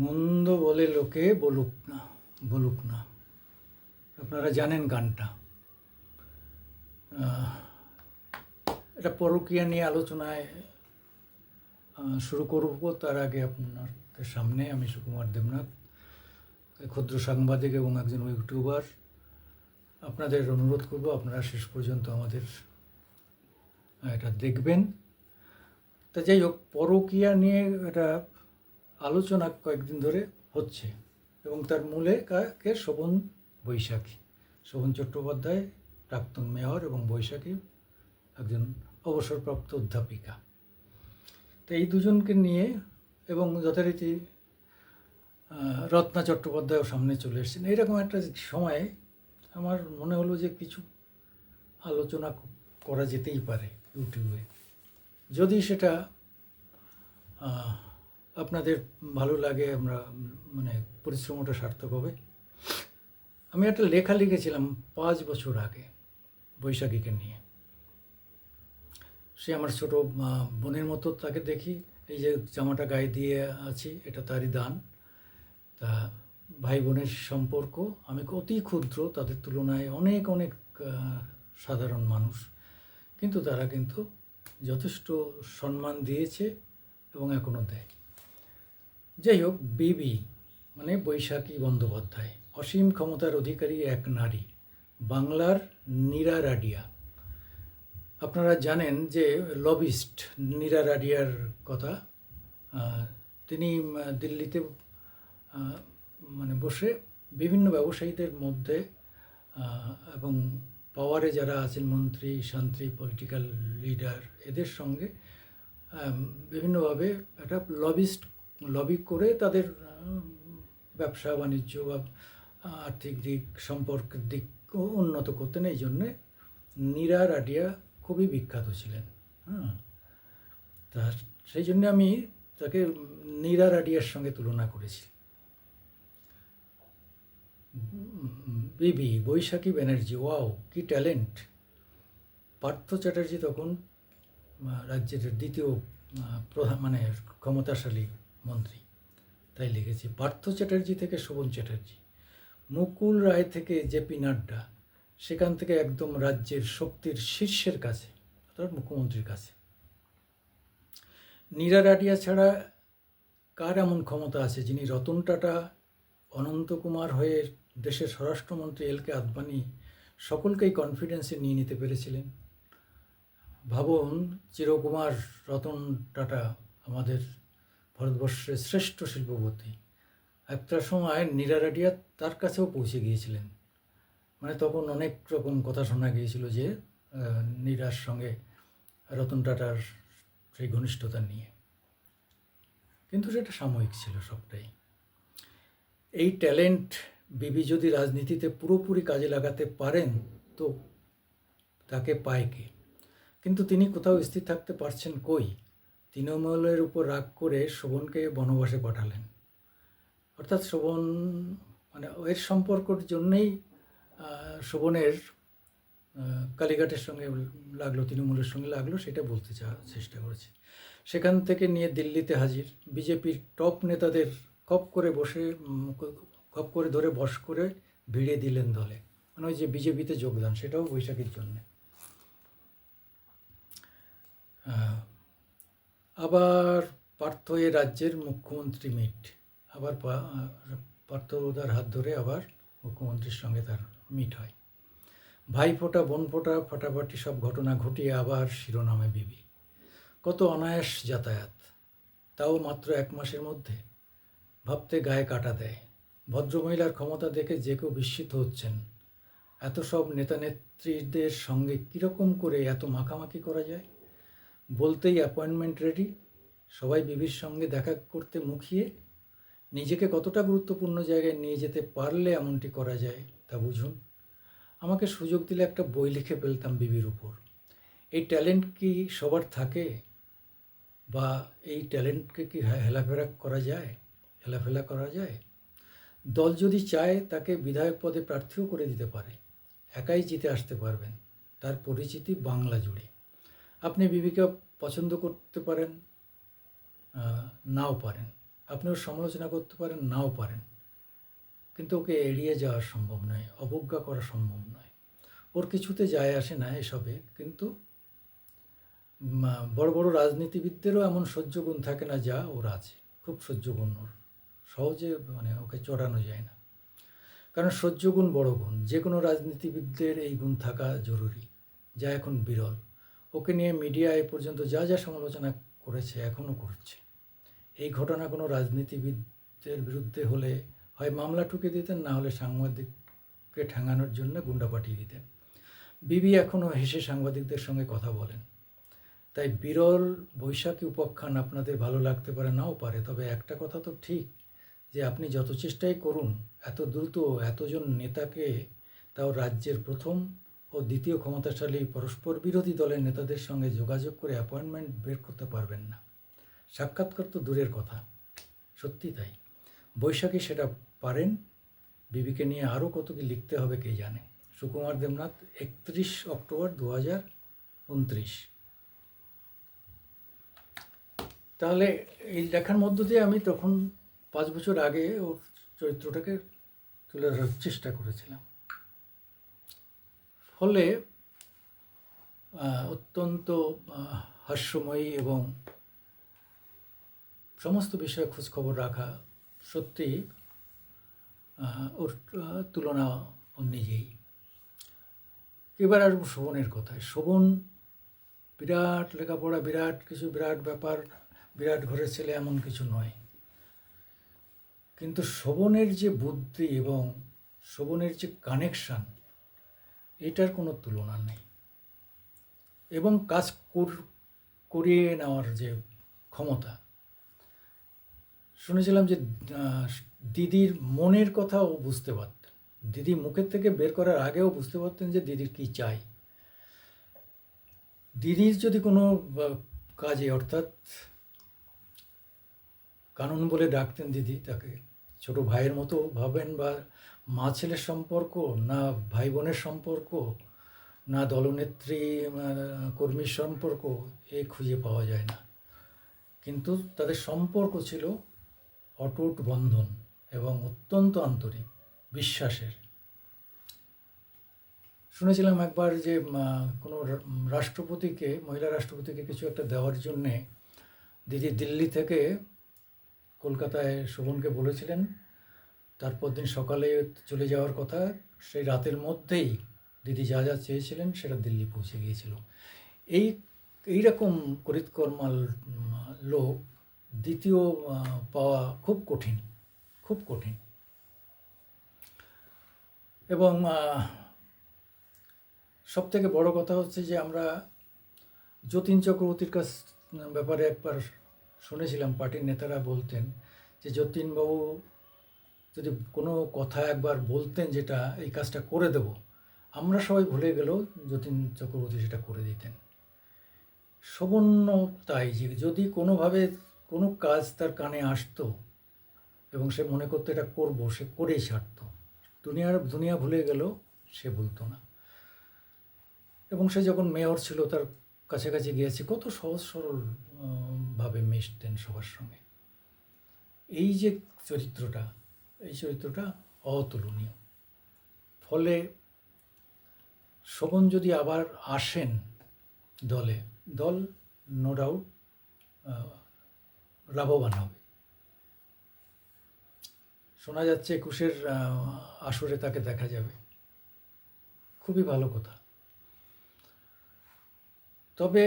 মন্দ বলে লোকে বলুক না, বলুক না। আপনারা জানেন গানটা। এটা পরকীয়া নিয়ে আলোচনায় শুরু করব। তার আগে আপনাদের সামনে আমি সুকুমার দেবনাথ, ক্ষুদ্র সাংবাদিক এবং একজন ইউটিউবার, আপনাদের অনুরোধ করব আপনারা শেষ পর্যন্ত আমাদের এটা দেখবেন। তা যাই হোক, পরকীয়া নিয়ে এটা আলোচনা কয়েকদিন ধরে হচ্ছে এবং তার মূলে কে শোভন বৈশাখী, শোভন চট্টোপাধ্যায়, প্রাক্তন মেয়র, এবং বৈশাখী একজন অবসরপ্রাপ্ত অধ্যাপিকা। তো এই দুজনকে নিয়ে এবং যথারীতি রত্না চট্টোপাধ্যায়ও সামনে চলে এসেছেন। এইরকম একটা সময়ে আমার মনে হলো যে কিছু আলোচনা করা যেতেই পারে ইউটিউবে, যদি সেটা আপনাদের ভালো লাগে, আমরা পরিশ্রমটা সার্থক হবে। আমি একটা লেখা লিখেছিলাম 5 বছর আগে বৈশাখীকে নিয়ে। সে আমার ছোট বোনের মতো, তাকে দেখি, এই যে জামাটা গায়ে দিয়ে আছি এটা তারই দান। তা ভাই বোনের সম্পর্ক, আমি অতি ক্ষুদ্র তাদের তুলনায়, অনেক অনেক সাধারণ মানুষ, কিন্তু তারা কিন্তু যথেষ্ট সম্মান দিয়েছে এবং এখনও দেয়। যাই হোক, বিবি মানে বৈশাখী বন্দ্যোপাধ্যায়, অসীম ক্ষমতার অধিকারী এক নারী, বাংলার নীরা রাডিয়া। আপনারা জানেন যে লবিস্ট নীরা রাডিয়ার কথা। তিনি দিল্লিতে বসে বিভিন্ন ব্যবসায়ীদের মধ্যে এবং পাওয়ারে যারা আছেন, মন্ত্রী, শান্তি, পলিটিক্যাল লিডার, এদের সঙ্গে বিভিন্নভাবে একটা লবি করে তাদের ব্যবসা বাণিজ্য বা আর্থিক দিক, সম্পর্কের দিক উন্নত করতেন। এই জন্যে নীরা রাডিয়া খুবই বিখ্যাত ছিলেন। তা সেই জন্য আমি তাকে নীরা রাডিয়ার সঙ্গে তুলনা করেছি। বিবি বৈশাখী ব্যানার্জি, ওয়াও কি ট্যালেন্ট! পার্থ চ্যাটার্জি তখন রাজ্যের দ্বিতীয় প্রধান ক্ষমতাশালী মন্ত্রী, তাই লিখেছি। পার্থ চ্যাটার্জি থেকে শোভন চ্যাটার্জি, মুকুল রায় থেকে জেপি নাড্ডা, সেখান থেকে একদম রাজ্যের শক্তির শীর্ষের কাছে, অর্থাৎ মুখ্যমন্ত্রীর কাছে। নীরা রাডিয়া ছাড়া কার এমন ক্ষমতা আছে যিনি রতন টাটা, অনন্ত কুমার হয়ে দেশের স্বরাষ্ট্রমন্ত্রী এল.কে আদবানি সকলকেই কনফিডেন্সে নিয়ে নিতে পেরেছিলেন? ভাবুন, চিরকুমার রতন টাটা, আমাদের ভারতবর্ষের শ্রেষ্ঠ শিল্পপতি, একটা সময় নীরা রাডিয়া তার কাছেও পৌঁছে গিয়েছিলেন। তখন অনেক রকম কথা শোনা গিয়েছিল যে নীরার সঙ্গে রতন টাটার সেই ঘনিষ্ঠতা নিয়ে, কিন্তু সেটা সাময়িক ছিল সবটাই। এই ট্যালেন্ট বিবি যদি রাজনীতিতে পুরোপুরি কাজে লাগাতে পারেন তো তাকে পায় কে? কিন্তু তিনি কোথাও স্থির থাকতে পারছেন কই? তৃণমূলের উপর রাগ করে শোভনকে বনবাসে পাঠালেন। অর্থাৎ শোভন এর সম্পর্কর জন্যেই শোভনের কালীঘাটের সঙ্গে লাগলো, তৃণমূলের সঙ্গে লাগলো, সেটা বলতে চেষ্টা করেছে। সেখান থেকে নিয়ে দিল্লিতে হাজির বিজেপির টপ নেতাদের খপ করে ধরে বশ করে ভিড়িয়ে দিলেন দলে। ওই যে বিজেপিতে যোগদান, সেটাও বৈশাখীর জন্যে। আবার পার্থ এ রাজ্যের মুখ্যমন্ত্রী মিট, আবার পার্থদার হাত ধরে আবার মুখ্যমন্ত্রীর সঙ্গে তার মিট হয়। ভাইফোঁটা, বোনফোঁটা, ফাটাফাটি সব ঘটনা ঘটিয়ে আবার শিরোনামে বিবি। কত অনায়াস যাতায়াত, তাও মাত্র 1 মাসের মধ্যে। ভাবতে গায়ে কাটা দেয়। ভদ্রমহিলার ক্ষমতা দেখে যে কেউ বিস্মিত হচ্ছেন। এত সব নেতানেত্রীদের সঙ্গে কীরকম করে এত মাখামাখি করা যায়? বলতেই অ্যাপয়েন্টমেন্ট রেডি, সবাই বিবির সঙ্গে দেখা করতে মুখিয়ে। নিজেকে কতটা গুরুত্বপূর্ণ জায়গায় নিয়ে যেতে পারলে এমনটি করা যায় তা বুঝুন। আমাকে সুযোগ দিলে একটা বই লিখে ফেলতাম বিবির উপর। এই ট্যালেন্ট কি সবার থাকে? বা এই ট্যালেন্টকে কি হেলাফেলা করা যায়? দল যদি চায় তাকে বিধায়ক পদে প্রার্থীও করে দিতে পারে। একাই জিতে আসতে পারবেন। তার পরিচিতি বাংলা জুড়ে। আপনি বিবিকে পছন্দ করতে পারেন, নাও পারেন, আপনি ওর সমালোচনা করতে পারেন, নাও পারেন, কিন্তু ওকে এড়িয়ে যাওয়া সম্ভব নয়, অবজ্ঞা করা সম্ভব নয়। ওর কিছুতে যায় আসে না এসবে, কিন্তু বড় বড় রাজনীতিবিদদেরও এমন সহ্যগুণ থাকে না যা ওর আছে। খুব সহ্যগুণ ওর, সহজে মানে ওকে চড়ানো যায় না। কারণ সহ্যগুণ বড় গুণ, যে কোনো রাজনীতিবিদদের এই গুণ থাকা জরুরি, যা এখন বিরল। ওকে নিয়ে মিডিয়া এ পর্যন্ত যা যা সমালোচনা করেছে, এখনও করছে। এই ঘটনা কোনো রাজনীতিবিদদের বিরুদ্ধে হলে হয় মামলা ঠুকে দিতেন, না হলে সাংবাদিককে ঠ্যাঙানোর জন্য গুন্ডা পাঠিয়ে দিতেন। বিবি এখনও হেসে সাংবাদিকদের সঙ্গে কথা বলেন। তাই বিরল বৈশাখী উপাখ্যান আপনাদের ভালো লাগতে পারে, নাও পারে, তবে একটা কথা তো ঠিক, যে আপনি যত চেষ্টাই করুন, এত দ্রুত এতজন নেতাকে, তাও রাজ্যের প্রথম ও দ্বিতীয় ক্ষমতাশালী পরস্পর বিরোধী দলের নেতাদের সঙ্গে যোগাযোগ করে অ্যাপয়েন্টমেন্ট বের করতে পারবেন না। সাক্ষাৎকার তো দূরের কথা। সত্যি তাই। বৈশাখী সেটা পারেন। বিবিকে নিয়ে আরও কত কি লিখতে হবে কে জানে। সুকুমার দেবনাথ, 31 অক্টোবর 2029। তাহলে এই লেখার মধ্য দিয়ে আমি তখন 5 বছর আগে ওর চরিত্রটাকে তুলে ধরার চেষ্টা করেছিলাম। ফলে অত্যন্ত হাস্যময়ী এবং সমস্ত বিষয়ে খোঁজখবর রাখা, সত্যি ওর তুলনা ওর নিজেই। এবার আসবো শোভনের কথায়। শোভন বিরাট লেখাপড়া, বিরাট কিছু, বিরাট ব্যাপার, বিরাট ঘরের ছেলে এমন কিছু নয়, কিন্তু শোভনের যে বুদ্ধি এবং শোভনের যে কানেকশান, এটার কোনো তুলনা নেই। এবং কাজ করিয়ে নেওয়ার যে ক্ষমতা, শুনেছিলাম যে দিদির মনের কথা ও বুঝতে পারতেন। দিদি মুখের থেকে বের করার আগেও বুঝতে পারতেন যে দিদির কী চাই। দিদির যদি কোনো কাজে, অর্থাৎ কানুন বলে ডাকতেন দিদি তাকে, ছোট ভাইয়ের মতো ভাবেন, বা মা ছেলের সম্পর্ক, না ভাই বোনের সম্পর্ক, না দলনেত্রী কর্মীর সম্পর্ক, এ খুঁজে পাওয়া যায় না। কিন্তু তাদের সম্পর্ক ছিল অটুট বন্ধন এবং অত্যন্ত আন্তরিক, বিশ্বাসের। শুনেছিলাম একবার যে কোনো রাষ্ট্রপতিকে, মহিলা রাষ্ট্রপতিকে কিছু একটা দেওয়ার জন্যে দিদি দিল্লি থেকে কলকাতায় শোভনকে বলেছিলেন, তারপর দিন সকালে চলে যাওয়ার কথা, সেই রাতের মধ্যেই দিদি যা যা চেয়েছিলেন সেটা দিল্লি পৌঁছে গিয়েছিল। এইরকম করিতকর্মাল লোক দ্বিতীয় পাওয়া খুব কঠিন, খুব কঠিন। এবং সবথেকে বড় কথা হচ্ছে যে আমরা যতীন চক্রবর্তীর কাছ ব্যাপারে একবার শুনেছিলাম, পার্টির নেতারা বলতেন যে যতীনবাবু যদি কোনো কথা একবার বলতেন যেটা এই কাজটা করে দেব, আমরা সবাই ভুলে গেলেও যতীন চক্রবর্তী সেটা করে দিতেন। শোভন তাই, যে যদি কোনোভাবে কোনো কাজ তার কানে আসতো এবং সে মনে করতো এটা করব, সে করেই ছাড়তো। দুনিয়া ভুলে গেলেও সে বলতো না। এবং সে যখন মেয়র ছিল, তার কাছাকাছি গিয়েছে, কত সহজ সরল ভাবে মিশতেন সবার সঙ্গে। এই যে চরিত্রটা, এই চরিত্রটা অতুলনীয়। ফলে শোভন যদি আবার আসেন দলে, দল নো ডাউট লাভবান হবে। শোনা যাচ্ছে 21-এর আসরে তাকে দেখা যাবে। খুবই ভালো কথা। তবে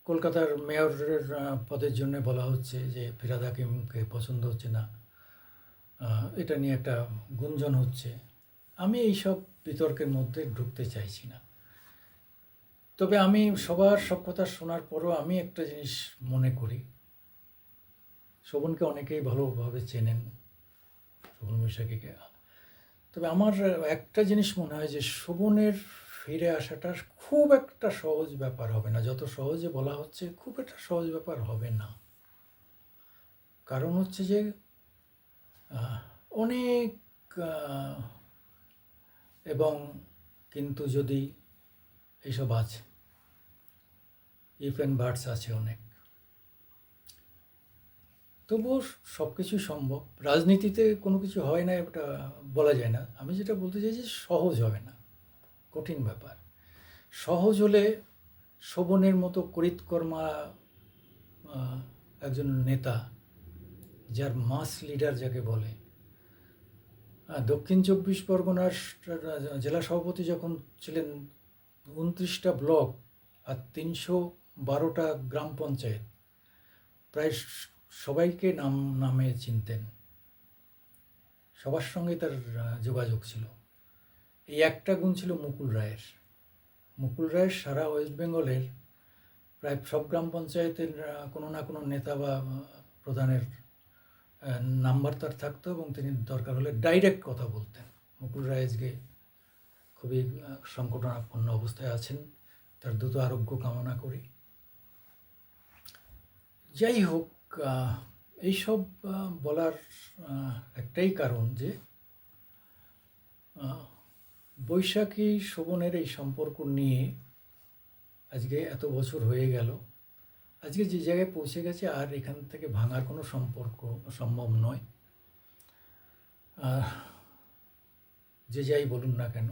কলকাতার মেয়রের পদের জন্য বলা হচ্ছে যে ফিরহাদ হাকিমকে পছন্দ হচ্ছে না, এটা নিয়ে একটা গুঞ্জন হচ্ছে। আমি এইসব বিতর্কের মধ্যে ঢুকতে চাইছি না। তবে আমি সবার সব কথা শোনার পরও আমি একটা জিনিস মনে করি, শোভনকে অনেকেই ভালোভাবে চেনেন, শোভন বৈশাখীকে। তবে আমার একটা জিনিস মনে হয় যে শোভনের ফিরে আসাটা খুব একটা সহজ ব্যাপার হবে না। যত সহজে বলা হচ্ছে, খুব একটা সহজ ব্যাপার হবে না। কারণ হচ্ছে যে অনেক এবং কিন্তু যদি এইসব আছে, ইফ অ্যান্ড বাটস আছে অনেক। তবুও সব কিছুই সম্ভব। রাজনীতিতে কোনো কিছু হয় না এটা বলা যায় না। আমি যেটা বলতে চাইছি সহজ হবে না, কঠিন ব্যাপার। সহজ হলে শোভনের মতো করিতকর্মা একজন নেতা, যার মাস লিডার যাকে বলে, দক্ষিণ চব্বিশ পরগনার জেলা সভাপতি যখন ছিলেন, 29টা ব্লক আর 312টা গ্রাম পঞ্চায়েত, প্রায় সবাইকে নামে চিনতেন, সবার সঙ্গে তার যোগাযোগ ছিল। এই একটা গুণ ছিল মুকুল রায়ের। মুকুল রায়ের সারা ওয়েস্ট বেঙ্গলের প্রায় সব গ্রাম পঞ্চায়েতের কোনো না কোনো নেতা বা প্রধানের নাম্বার তার থাকতো এবং তিনি দরকার হলে ডাইরেক্ট কথা বলতেন। মুকুল রায় আজকে খুবই সংকটাপন্ন অবস্থায় আছেন, তার দ্রুত আরোগ্য কামনা করি। যাই হোক, এইসব বলার একটাই কারণ যে বৈশাখী শোভনের এই সম্পর্ক নিয়ে আজকে এত বছর হয়ে গেল, আজকে যে জায়গায় পৌঁছে গেছে আর এখান থেকে ভাঙার কোনো সম্পর্ক সম্ভব নয়। যে যাই বলুন না কেন,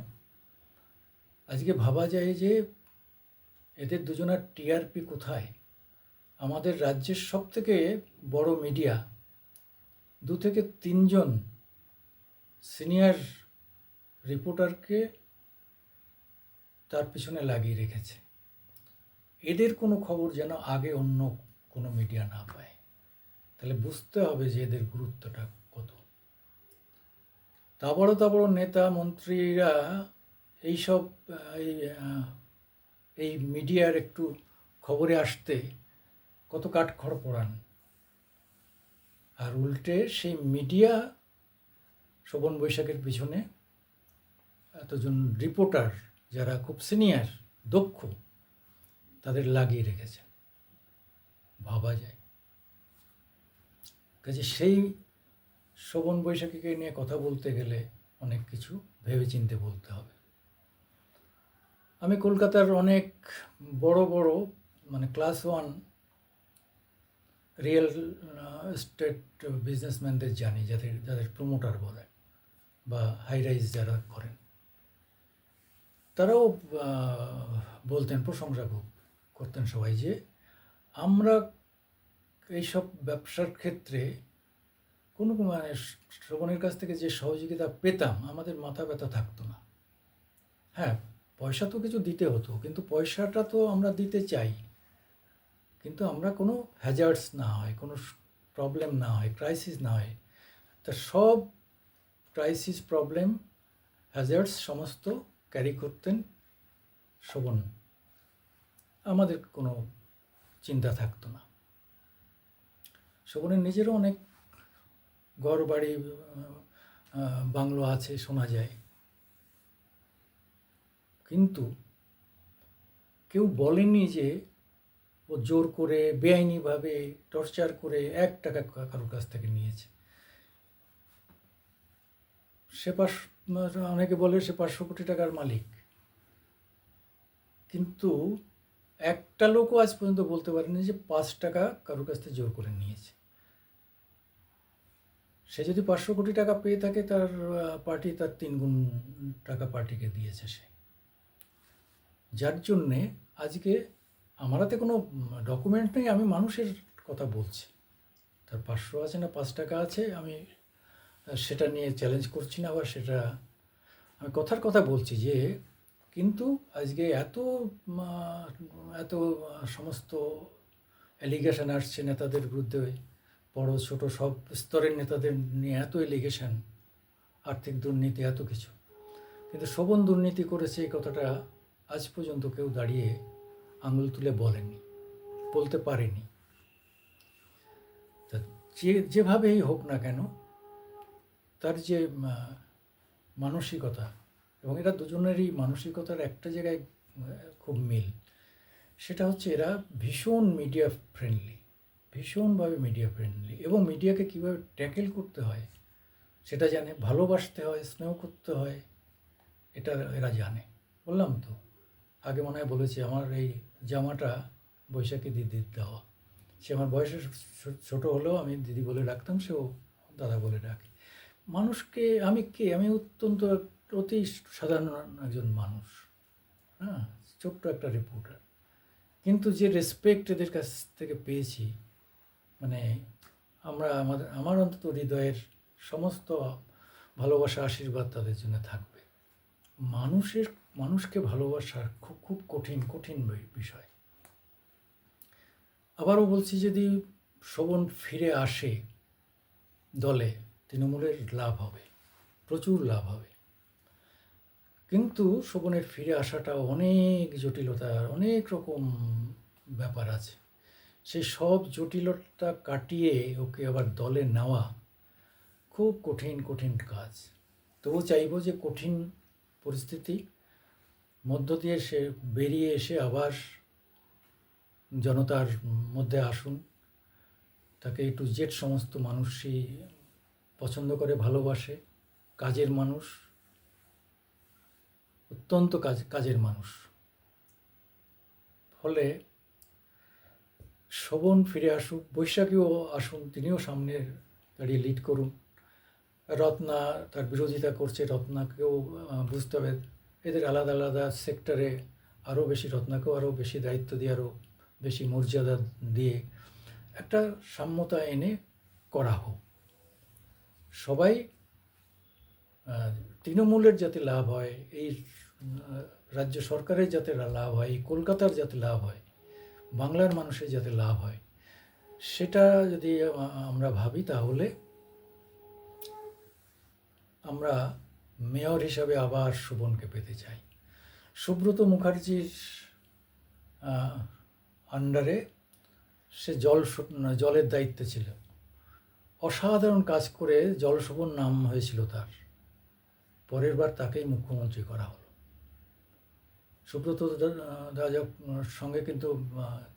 আজকে ভাবা যায় যে এদের দুজনের টিআরপি কোথায়। আমাদের রাজ্যের সব থেকে বড় মিডিয়া 2 থেকে 3 জন সিনিয়র রিপোর্টারকে তার পিছনে লাগিয়ে রেখেছে। এদের কোনো খবর যেন আগে অন্য কোনো মিডিয়া না পায়। তাহলে বুঝতে হবে যে এদের গুরুত্বটা কত। তা বড় নেতা মন্ত্রীরা এইসব এই মিডিয়ার একটু খবরে আসতে কত কাঠখড় পোড়ান, আর উল্টে সেই মিডিয়া শোভন বৈশাখের পিছনে এতজন রিপোর্টার যারা খুব সিনিয়র দক্ষ তাদের লাগিয়ে রেখেছে। ভাবা যায়। কাজে সেই শোভন বৈশাখীকে নিয়ে কথা বলতে গেলে অনেক কিছু ভেবেচিন্তে বলতে হবে। আমি কলকাতার অনেক বড় মানে ক্লাস 1 রিয়েল এস্টেট বিজনেসম্যানদের জানি, যাদের প্রমোটার বলে বা হাই রাইজ যারা করেন, তারাও বলতেন, প্রশংসা করতেন সবাই, যে আমরা এইসব ব্যবসার ক্ষেত্রে কোনো মানে শোভনের কাছ থেকে যে সহযোগিতা পেতাম আমাদের মাথা ব্যথা থাকতো না। হ্যাঁ, পয়সা তো কিছু দিতে হতো, কিন্তু পয়সাটা তো আমরা দিতে চাই, কিন্তু আমরা কোনো হ্যাজার্ডস না হয়, কোনো প্রবলেম না হয়, ক্রাইসিস না হয়। তা সব ক্রাইসিস, প্রবলেম, হ্যাজার্ডস সমস্ত ক্যারি করতেন শোভন। আমাদের কোনো চিন্তা থাকতো না। শোভনের নিজেরও অনেক ঘর বাড়ি বাংলো আছে শোনা যায়, কিন্তু কেউ বলেনি যে ও জোর করে বেআইনিভাবে টর্চার করে 1 টাকা কারোর কাছ থেকে নিয়েছে। সে অনেকে বলে সে 500 কোটি টাকার মালিক, কিন্তু একটা লোকও আজ পর্যন্ত বলতে পারেনি যে 5 টাকা কারোর কাছ থেকে জোর করে নিয়েছে। সে যদি 500 কোটি টাকা পেয়ে থাকে, তার পার্টি তার 3 গুণ টাকা পার্টিকে দিয়েছে সে। যার জন্যে আজকে আমার হাতে কোনো ডকুমেন্ট নেই, আমি মানুষের কথা বলছি। তার 500 আছে না 5 টাকা আছে, আমি সেটা নিয়ে চ্যালেঞ্জ করছি না, আবার সেটা আমি কথার কথা বলছি যে, কিন্তু আজকে এত সমস্ত অ্যালিগেশন আসছে নেতাদের বিরুদ্ধে, বড় ছোট সব স্তরের নেতাদের নিয়ে এত অ্যালিগেশন, আর্থিক দুর্নীতি, এত কিছু, কিন্তু শোভন দুর্নীতি করেছে এই কথাটা আজ পর্যন্ত কেউ দাঁড়িয়ে আঙুল তুলে বলেনি, বলতে পারেনি। তা যেভাবেই হোক না কেন, তার যে মানসিকতা, এবং এরা দুজনেরই মানসিকতার একটা জায়গায় খুব মিল, সেটা হচ্ছে এরা ভীষণ মিডিয়া ফ্রেন্ডলি, ভীষণভাবে মিডিয়া ফ্রেন্ডলি, এবং মিডিয়াকে কীভাবে ট্যাকেল করতে হয় সেটা জানে, ভালোবাসতে হয়, স্নেহ করতে হয়, এটা এরা জানে। বললাম তো, আগে মনে হয় বলেছি, আমার এই জামাটা বৈশাখী দিদির দেওয়া, সে আমার বয়সে ছোট হলেও আমি দিদি বলে ডাকতাম, সেও দাদা বলে ডাকে। মানুষকে আমি কে, আমি অত্যন্ত অতি সাধারণ একজন মানুষ, হ্যাঁ, ছোট্ট একটা রিপোর্টার, কিন্তু যে রেসপেক্ট এদের কাছ থেকে পেয়েছি, মানে আমার অন্তত হৃদয়ের সমস্ত ভালোবাসা আশীর্বাদ তাদের জন্য থাকবে। মানুষকে ভালোবাসার খুব খুব কঠিন কঠিন বিষয়। আবারও বলছি, যদি শোভন ফিরে আসে দলে, তৃণমূলের লাভ হবে, প্রচুর লাভ হবে। কিন্তু শোভনের ফিরে আসাটা অনেক জটিলতার, অনেক রকম ব্যাপার আছে। সেই সব জটিলতা কাটিয়ে ওকে আবার দলে নেওয়া খুব কঠিন কঠিন কাজ। তবু চাইব যে কঠিন পরিস্থিতি মধ্য দিয়ে সে বেরিয়ে এসে আবার জনতার মধ্যে আসুন। তাকে একটু জেড সমস্ত মানুষই পছন্দ করে, ভালোবাসে। কাজের মানুষ, অত্যন্ত কাজের মানুষ। ফলে শোভন ফিরে আসুক, বৈশাখীও আসুন, তিনিও সামনে দাঁড়িয়ে লিড করুন। রত্না তার বিরোধিতা করছে, রত্নাকেও বুঝতে হবে এদের আলাদা আলাদা সেক্টরে আরও বেশি, রত্নাকেও আরও বেশি দায়িত্ব দিয়ে, আরও বেশি মর্যাদা দিয়ে একটা সাম্যতা এনে করা হোক। সবাই তৃণমূলের যাতে লাভ হয়, এই রাজ্য সরকারের যাতে লাভ হয়, এই কলকাতার যাতে লাভ হয়, বাংলার মানুষের যাতে লাভ হয়, সেটা যদি আমরা ভাবি, তাহলে আমরা মেয়র হিসাবে আবার শোভনকে পেতে চাই। সুব্রত মুখার্জির আন্ডারে সে জলের দায়িত্বে ছিল, অসাধারণ কাজ করে জলশোভন নাম হয়েছিল তার। পরের বার তাকেই মুখ্যমন্ত্রী করা হলো। সুব্রত দাদার সঙ্গে কিন্তু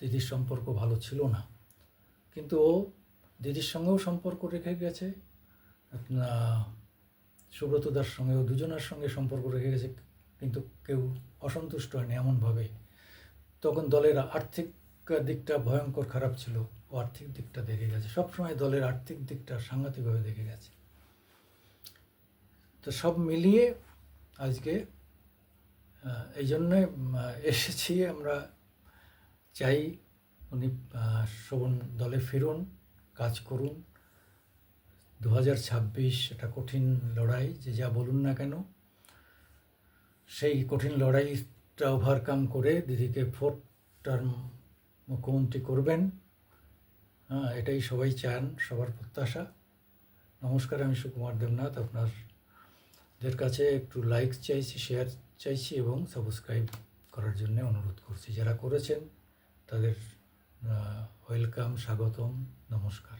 দিদির সম্পর্ক ভালো ছিল না, কিন্তু ও দিদির সঙ্গেও সম্পর্ক রেখে গেছে, সুব্রত দার সঙ্গেও, দুজনের সঙ্গে সম্পর্ক রেখে গেছে, কিন্তু কেউ অসন্তুষ্ট হয়নি এমনভাবে। তখন দলের আর্থিক দিকটা ভয়ঙ্কর খারাপ ছিল, ও আর্থিক দিকটা দেখে গেছে, সবসময় দলের আর্থিক দিকটা সাংঘাতিকভাবে দেখে গেছে। তো সব মিলিয়ে আজকে এই জন্যে এসেছি। আমরা চাই উনি শোভন দলে ফিরুন, কাজ করুন। 2026 একটা কঠিন লড়াই, যে যা বলুন না কেন, সেই কঠিন লড়াইটা ওভারকাম করে দিদিকে 4th টার্ম মুখ্যমন্ত্রী করবেন। হ্যাঁ, এটাই সবাই চান, সবার প্রত্যাশা। নমস্কার, আমি সুকুমার দেবনাথ আপনাদের কাছে একটু লাইক চাইছি, শেয়ার চাইছি এবং সাবস্ক্রাইব করার জন্য অনুরোধ করছি। যারা করেছেন তাদের ওয়েলকাম, স্বাগতম, নমস্কার।